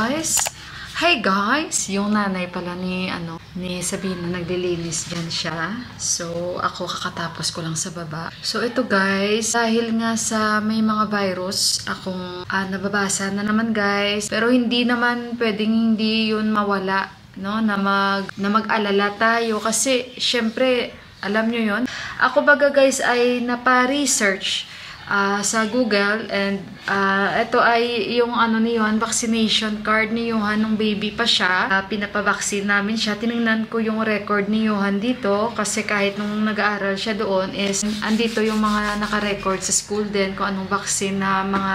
guys. Hi guys, yung nanay pala ni Sabina naglilinis diyan siya. So ako kakatapos ko lang sa baba. So ito guys, dahil nga sa may mga virus akong nababasa na naman guys. Pero hindi naman pwedeng hindi yun mawala, no, na mag-alala tayo kasi syempre alam nyo yun. Ako baga guys ay napa-research sa Google and ito ay yung ni Johan, vaccination card ni Johan nung baby pa siya. Pinapabaksin namin siya. Tinignan ko yung record ni Johan dito kasi kahit nung nag-aaral siya doon is andito yung mga naka-record sa school din kung anong vaccine na mga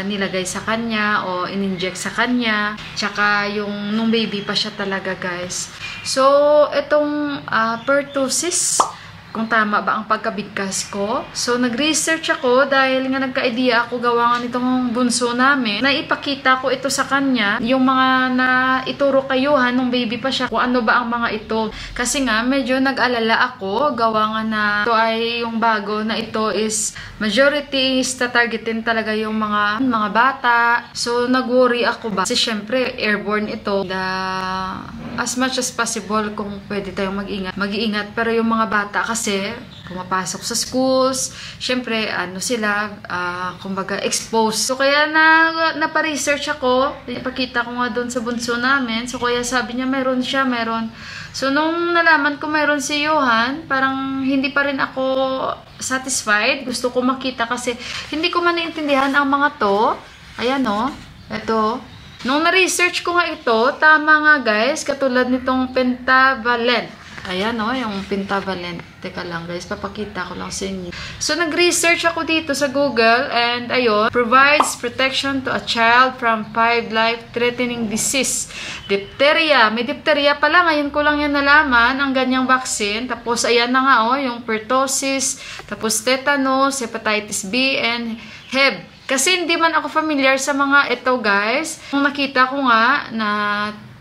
nilagay sa kanya o in-inject sa kanya. Tsaka yung nung baby pa siya talaga guys. So itong pertussis, kung tama ba ang pagkabigkas ko. So, nag-research ako dahil nga nagka-idea ako gawa nga nitong bunso namin. Naipakita ko ito sa kanya, yung mga na ituro kay Johan nung baby pa siya, kung ano ba ang mga ito. Kasi nga, medyo nag-alala ako, gawa nga na ito ay yung bago na ito is majority is targetin talaga yung mga bata. So, nag-worry ako ba? Kasi syempre, airborne ito. As much as possible, kung pwede tayong mag-iingat. Pero yung mga bata kasi pumapasok sa schools, syempre sila kumbaga exposed. So kaya napa-research ako, ipakita ko nga doon sa bunso namin. So kaya sabi niya meron. So nung nalaman ko meron si Johan, parang hindi pa rin ako satisfied. Gusto ko makita kasi hindi ko man naintindihan ang mga to. Ayan ito. Nung na-research ko nga ito, tama nga guys, katulad nitong pentavalent. Ayan yung pentavalent. Teka lang guys, papakita ko lang sa inyo. So, nag-research ako dito sa Google and ayun, provides protection to a child from 5 life-threatening disease. Diphtheria. May diphtheria pala. Ngayon ko lang yan nalaman, ang ganyang vaccine. Tapos, ayan na nga yung pertussis, tapos tetanus, hepatitis B, and Hib. Kasi hindi man ako familiar sa mga ito guys. Nung nakita ko nga na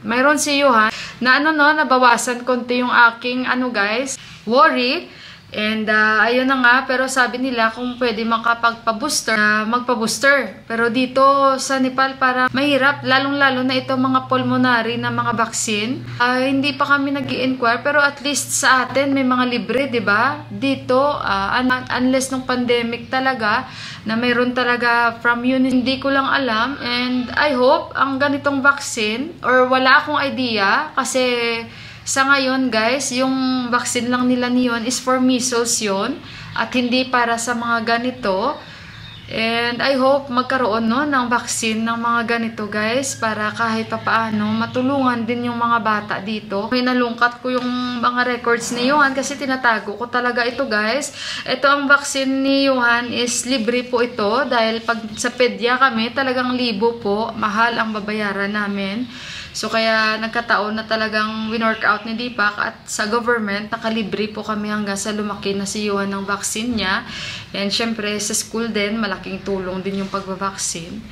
mayroon si Johan na nabawasan konti yung aking guys, worry. And ayun na nga, pero sabi nila kung pwede makapagpa-booster, magpa-booster. Pero dito sa Nepal para mahirap, lalong-lalo na ito mga pulmonary na mga vaccine. Hindi pa kami nag-i-inquire, pero at least sa atin may mga libre, 'di ba? Dito unless nung pandemic talaga na mayroon talaga from yun, hindi ko lang alam. And I hope ang ganitong vaccine, or wala akong idea kasi sa ngayon guys, yung vaccine lang nila niyon is for measles yun at hindi para sa mga ganito. And I hope magkaroon ng vaccine ng mga ganito guys para kahit papaano matulungan din yung mga bata dito. Nalungkat ko yung mga records ni Johan kasi tinatago ko talaga ito guys. Ito ang vaccine ni Johan is libre po ito dahil pag sa pedya kami talagang libo po. Mahal ang babayaran namin. So, kaya nagkataon na talagang winorkout ni Deepak at sa government, nakalibre po kami hanggang sa lumaki na si Johan ng vaccine niya. And syempre, sa school din, malaking tulong din yung pagbabaksin.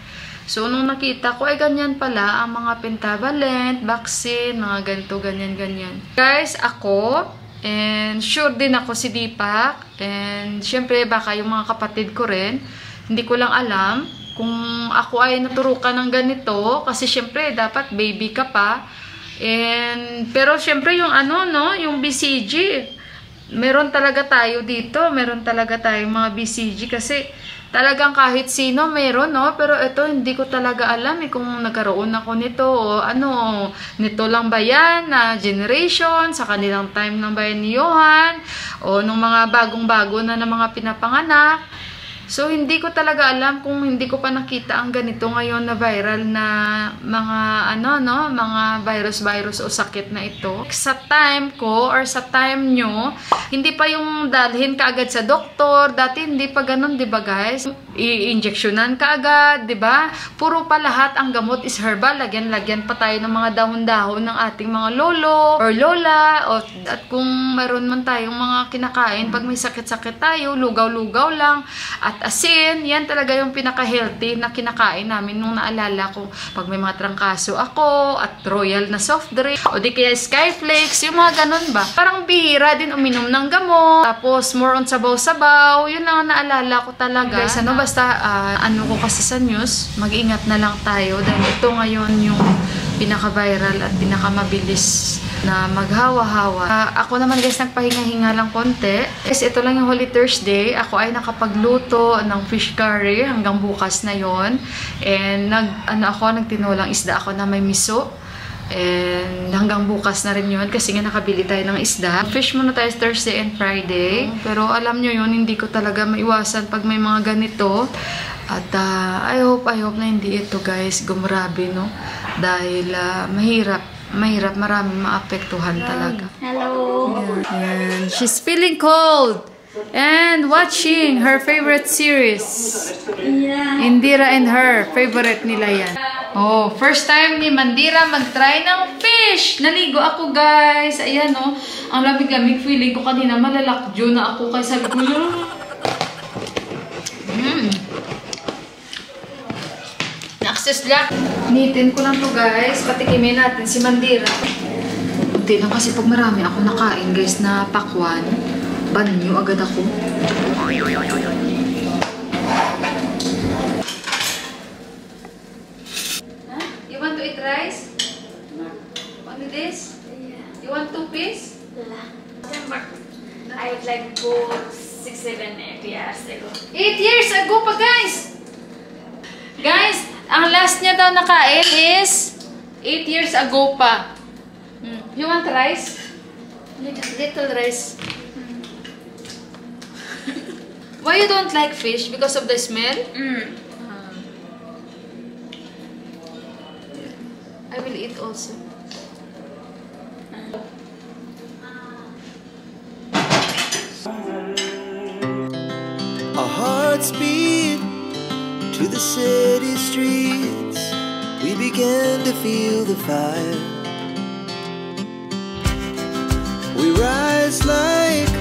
So, nung nakita ko, ay ganyan pala ang mga pentavalent, vaccine, mga ganito, ganyan. Guys, ako, and sure din ako si Deepak, and syempre, baka yung mga kapatid ko rin, hindi ko lang alam kung ako ay naturukan ng ganito kasi syempre dapat baby ka pa. Pero syempre yung yung BCG, meron talaga tayo dito, meron talaga tayong mga BCG kasi talagang kahit sino meron, pero ito hindi ko talaga alam kung nagkaroon ako nito o nito lang ba yan na generation sa kanilang time ng bayan ni Johan o nung mga bagong-bago na mga pinapanganak. So, hindi ko talaga alam kung hindi ko pa nakita ang ganito ngayon na viral na mga mga virus o sakit na ito. Sa time ko or sa time nyo, hindi pa yung dalhin ka agad sa doktor. Dati hindi pa ganun, 'di ba guys? I-injectionan ka agad, 'di ba? Puro pa lahat ang gamot is herbal. Lagyan pa tayo ng mga dahon-dahon ng ating mga lolo or lola at kung mayroon man tayong mga kinakain pag may sakit-sakit tayo, lugaw-lugaw lang at asin, yan talaga yung pinaka-healthy na kinakain namin nung naalala ko. Pag may mga trangkaso ako, at royal na soft drink, o di kaya skyflakes, yung mga ganun ba. Parang bihira din uminom ng gamot, tapos more on sabaw-sabaw, yun lang ang naalala ko talaga. Guys, basta ano ko kasi sa news, mag-ingat na lang tayo dahil ito ngayon yung pinaka-viral at pinaka-mabilis na maghawa-hawa. Ako naman guys, nagpahinga-hinga lang konti. Kasi ito lang yung Holy Thursday. Ako ay nakapagluto ng fish curry hanggang bukas na yon. And nagtinolang isda ako na may miso. And hanggang bukas na rin yun kasi nga nakabili tayo ng isda. Fish muna tayo Thursday and Friday. Pero alam nyo yun, hindi ko talaga maiwasan pag may mga ganito. At I hope na hindi ito guys gumrabe, no? Dahil mahirap maraming maapektuhan talaga. Hello. And she's feeling cold and watching her favorite series. Yeah. Indira and her favorite nila yan. Oh, first time ni Mandira mag-try ng fish. Naligo ako, guys. Ayan, oh. Ang lamig-lamig feeling ko kanina. Malalakjo na ako kaysa gulo. Access lang. Nitin ko lang to, guys. Patikimin natin si Mandira. Kunti lang kasi pag marami ako nakain, guys, na pakwan, banyo agad ako. You want to eat rice? Only this? Yeah. You want 2 piece? I would like go 6, 7, 8 years ago. 8 years ago pa, guys! Guys, ang last niya daw nakain is 8 years ago pa. You want rice? Little rice. Why you don't like fish? Because of the smell? I will eat also. Our hearts beat to the city streets. We began to feel the fire. We rise like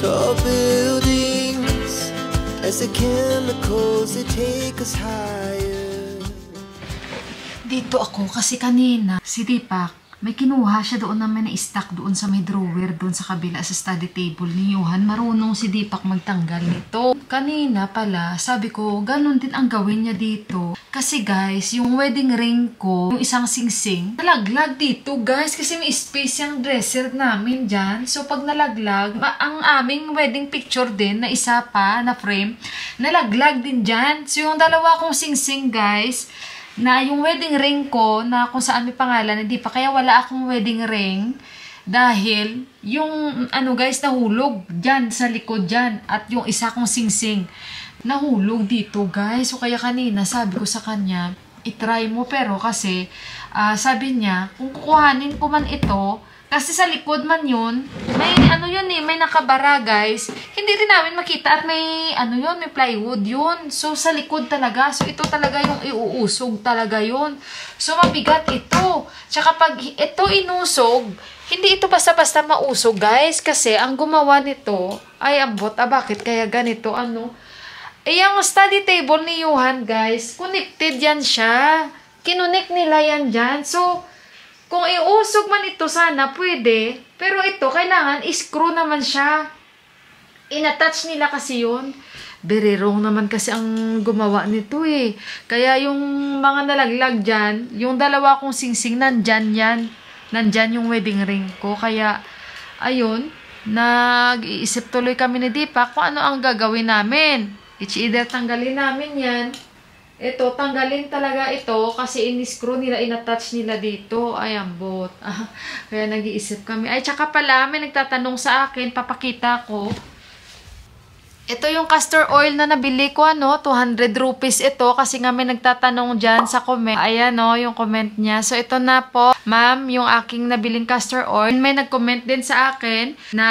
tall buildings as the chemicals they take us higher. Dito ako kasi kanina, si Deepak, may kinuha siya doon naman na stock doon sa may drawer, doon sa kabila sa study table ni Johan. Marunong si Deepak magtanggal nito. Kanina pala, sabi ko, ganun din ang gawin niya dito. Kasi guys, yung wedding ring ko, yung isang singsing, nalaglag dito guys, kasi may space yung dresser namin dyan. So pag nalaglag, ang aming wedding picture din, na isa pa, na frame, nalaglag din dyan. So yung dalawa kong singsing guys, na yung wedding ring ko, na kung saan may pangalan, hindi pa, kaya wala akong wedding ring, dahil yung ano guys, nahulog dyan sa likod dyan, at yung isa kong singsing, nahulog dito guys. So kaya kanina, sabi ko sa kanya, itry mo, pero kasi, sabi niya, kung kukuhanin ko man ito, kasi sa likod man yun, may ano yun may nakabara guys. Hindi rin namin makita at may ano yun, may plywood yun. So sa likod talaga. So ito talaga yung iuusog talaga yun. So mabigat ito. Tsaka pag ito inusog, hindi ito basta-basta mausog guys. Kasi ang gumawa nito ay ambot. Bakit kaya ganito? Yung study table ni Johan guys, connected yan siya. Kinunik nila yan dyan. So kung iusog man ito, sana pwede. Pero ito, kailangan screw naman siya. Inattach nila kasi yun. Very wrong naman kasi ang gumawa nito eh. Kaya yung mga nalaglag dyan, yung dalawa kong singsing, nandyan yan. Nandyan yung wedding ring ko. Kaya, ayun, nag-iisip tuloy kami ni Deepak kung ano ang gagawin namin. It's either tanggalin namin yan. Ito, tanggalin talaga ito kasi in-screw nila, in-attach nila dito. Ay, ambot. Kaya nag-iisip kami. Ay, tsaka pala, may nagtatanong sa akin, papakita ko. Ito yung castor oil na nabili ko, 200 rupees ito kasi nga may nagtatanong dyan sa comment. Ayan, yung comment niya. So, ito na po, ma'am, yung aking nabiling castor oil. May nag-comment din sa akin na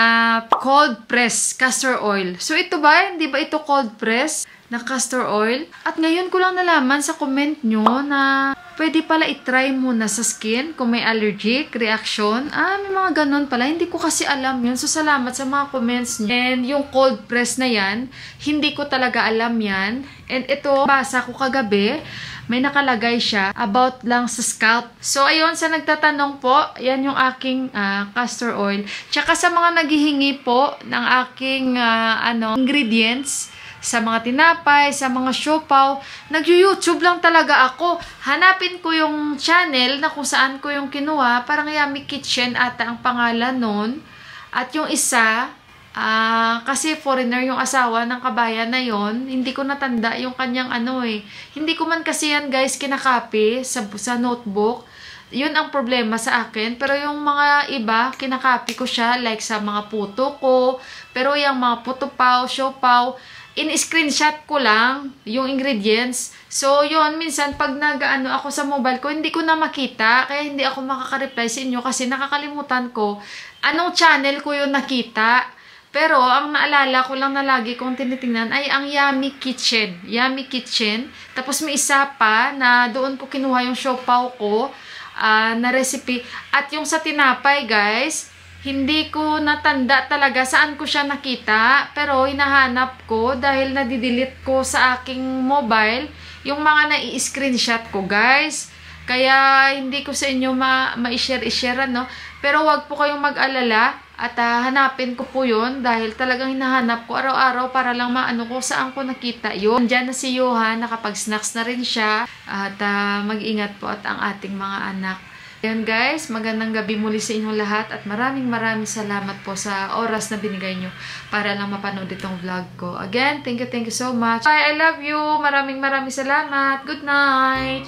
cold press castor oil. So, ito ba? Hindi ba ito cold press na castor oil? At ngayon ko lang nalaman sa comment nyo na pwede pala itry muna sa skin kung may allergic reaction. May mga ganon pala. Hindi ko kasi alam yun. So, salamat sa mga comments nyo. And yung cold press na yan, hindi ko talaga alam yan. And ito, basa ko kagabi, may nakalagay siya about lang sa scalp. So, ayun, sa nagtatanong po, yan yung aking castor oil. Tsaka sa mga naghihingi po ng aking ingredients, sa mga tinapay, sa mga siopaw. Nag-YouTube lang talaga ako. Hanapin ko yung channel na kung saan ko yung kinuha. Parang Yummy Kitchen ata ang pangalan nun. At yung isa, kasi foreigner yung asawa ng kabayan na yon, hindi ko natanda yung kanyang ano eh. Hindi ko man kasi yan guys kinakapi sa notebook. Yun ang problema sa akin. Pero yung mga iba, kinakapi ko siya like sa mga puto ko. Pero yung mga puto paw, siopaw, in-screenshot ko lang yung ingredients. So, yun, minsan pag nag-ano ako sa mobile ko, hindi ko na makita. Kaya hindi ako makaka-reply sa inyo kasi nakakalimutan ko anong channel ko yung nakita. Pero, ang naalala ko lang na lagi kong tinitingnan ay ang Yummy Kitchen. Yummy Kitchen. Tapos may isa pa na doon ko kinuha yung siopaw ko na recipe. At yung sa tinapay, guys, hindi ko natanda talaga saan ko siya nakita. Pero, hinahanap ko dahil nadidelete ko sa aking mobile yung mga nai-screenshot ko, guys. Kaya, hindi ko sa inyo ma-share, no? Pero, wag po kayong mag-alala. At hanapin ko po yun dahil talagang hinahanap ko araw-araw para lang maano ko saan ko nakita yun. Diyan na si Johan, nakapag-snacks na rin siya. At mag-ingat po at ang ating mga anak. Ayan guys, magandang gabi muli sa inyong lahat at maraming salamat po sa oras na binigay nyo para lang mapanood itong vlog ko. Again, thank you so much. Bye, I love you. Maraming salamat. Good night.